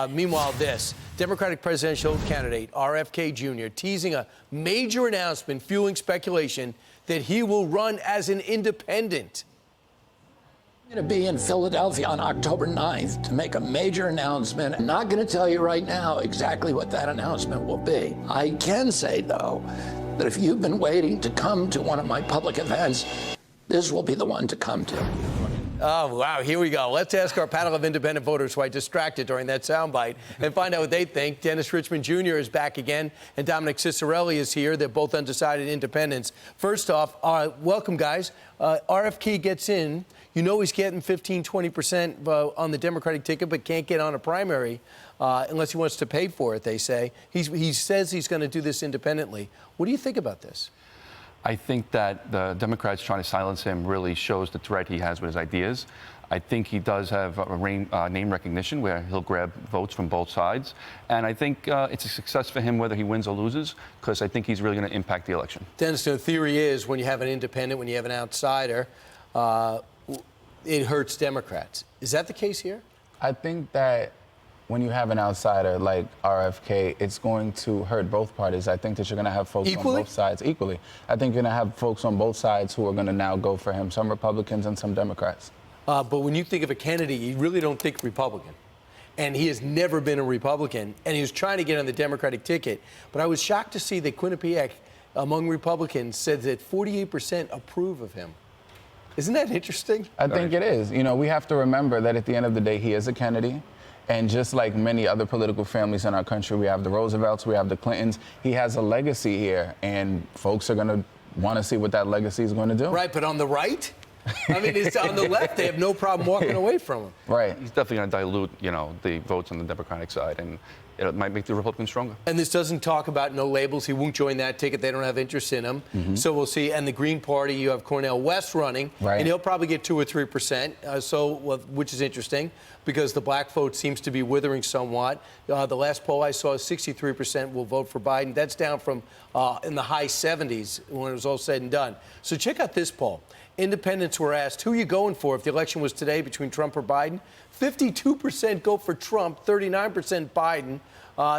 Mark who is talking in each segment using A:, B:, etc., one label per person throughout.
A: Meanwhile, this Democratic presidential candidate, RFK Jr., teasing a major announcement fueling speculation that he will run as an independent.
B: I'm going to be in Philadelphia on October 9th to make a major announcement. I'm not going to tell you right now exactly what that announcement will be. I can say, though, that if you've been waiting to come to one of my public events, this will be the one to come to.
A: Oh, wow, here we go. Let's ask our panel of independent voters who I distracted during that soundbite and find out what they think. Dennis Richmond Jr. is back again, and Dominick Ciccarelli is here. They're both undecided independents. First off, welcome, guys. RFK gets in. You know he's getting 15, 20% on the Democratic ticket, but can't get on a primary unless he wants to pay for it, they say. He says he's going to do this independently. What do you think about this?
C: I think that the Democrats trying to silence him really shows the threat he has with his ideas. I think he does have a name recognition where he'll grab votes from both sides. And I think it's a success for him whether he wins or loses, because I think he's really going to impact the election. Dennis,
A: the theory is when you have an independent, when you have an outsider, it hurts Democrats. Is that the case here?
D: I think that when you have an outsider like RFK, it's going to hurt both parties. I think that you're going to have folks on both sides equally. I think you're going to have folks on both sides who are going to now go for him, some Republicans and some Democrats.
A: But when you think of a Kennedy, you really don't think Republican. And he has never been a Republican, and he was trying to get on the Democratic ticket. But I was shocked to see that Quinnipiac, among Republicans, said that 48% approve of him. Isn't that interesting?
D: I think it is. You know, we have to remember that at the end of the day, he is a Kennedy. And just like many other political families in our country, we have the Roosevelts, we have the Clintons. He has a legacy here, and folks are going to want to see what that legacy is going to do.
A: Right, but on the right? I mean, it's on the left, they have no problem walking away from him.
D: Right.
C: He's definitely going to dilute, the votes on the Democratic side, and it might make the Republicans stronger.
A: And this doesn't talk about no labels. He won't join that ticket. They don't have interest in him. So we'll see. And the Green Party, you have Cornel West running, and he'll probably get 2 or 3%, which is interesting because the black vote seems to be withering somewhat. The last poll I saw, 63% will vote for Biden. That's down from in the high 70s when it was all said and done. So check out this poll. Independents were asked, who are you going for if the election was today between Trump or Biden? 52% go for Trump, 39% Biden.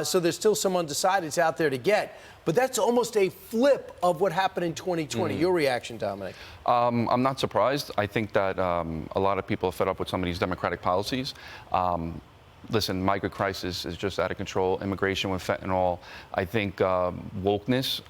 A: So there's still some undecideds out there to get. But that's almost a flip of what happened in 2020. Your reaction, Dominick?
C: I'm not surprised. I think that a lot of people are fed up with some of these Democratic policies. Listen, migrant crisis is just out of control. Immigration with fentanyl. I think wokeness,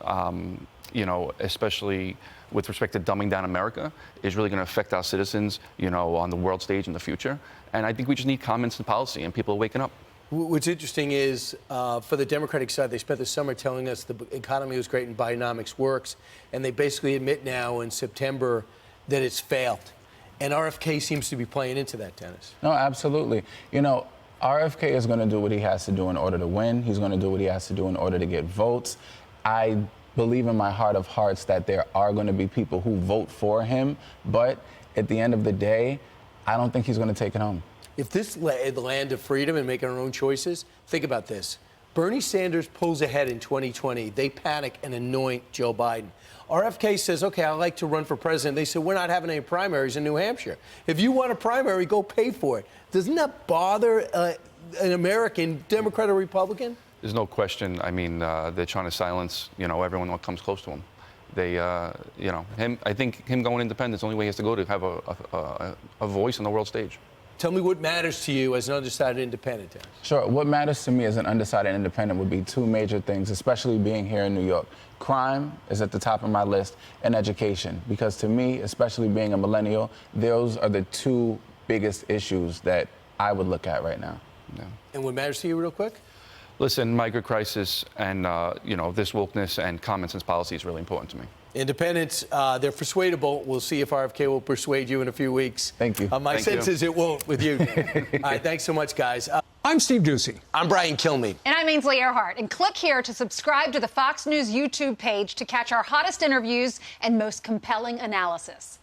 C: especially with respect to dumbing down America, is really going to affect our citizens, on the world stage in the future. And I think we just need common sense policy, and people are waking up.
A: What's interesting is, for the Democratic side, they spent the summer telling us the economy was great and Bidenomics works, and they basically admit now in September that it's failed. And RFK seems to be playing into that, Dennis.
D: No, absolutely. RFK is going to do what he has to do in order to win. He's going to do what he has to do in order to get votes. I believe in my heart of hearts that there are going to be people who vote for him, but at the end of the day, I don't think he's going to take it home.
A: If this is the land of freedom and making our own choices, think about this. Bernie Sanders pulls ahead in 2020. They panic and anoint Joe Biden. RFK says, okay, I'd like to run for president. They said, we're not having any primaries in New Hampshire. If you want a primary, go pay for it. Doesn't that bother an American, Democrat or Republican?
C: There's no question. I mean, they're trying to silence, everyone that comes close to him. They, I think him going independent is the only way he has to go to have a voice on the world stage.
A: Tell me what matters to you as an undecided independent.
D: Sure. What matters to me as an undecided independent would be 2 major things, especially being here in New York. Crime is at the top of my list, and education. Because to me, especially being a millennial, those are the 2 biggest issues that I would look at right now.
C: Yeah.
A: And what matters to you, real quick?
C: Listen, migrant crisis and, this wokeness and common sense policy is really important to me.
A: Independents, they're persuadable. We'll see if RFK will persuade you in a few weeks.
D: Thank you.
A: My sense is it won't with you. All right, thanks so much, guys.
E: I'm Steve Ducey.
A: I'm Brian Kilmeade.
F: And I'm Ainsley Earhart. And click here to subscribe to the Fox News YouTube page to catch our hottest interviews and most compelling analysis.